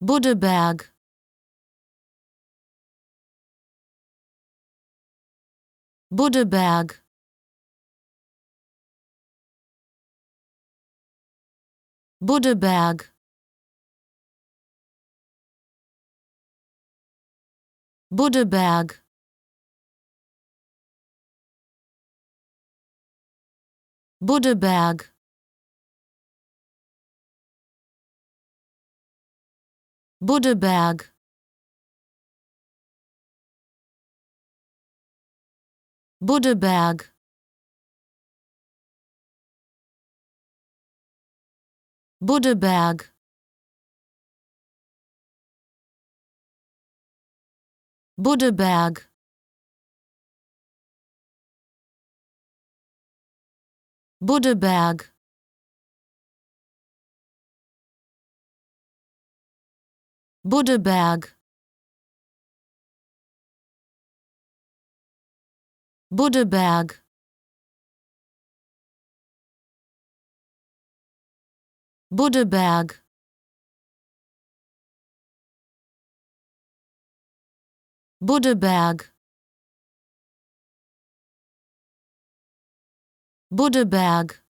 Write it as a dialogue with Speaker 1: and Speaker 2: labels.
Speaker 1: Buddeberg, Buddeberg, Buddeberg, Buddeberg, Buddeberg, Buddeberg, Buddeberg, Buddeberg, Buddeberg, Buddeberg, Buddeberg, Buddeberg, Buddeberg, Buddeberg, Buddeberg,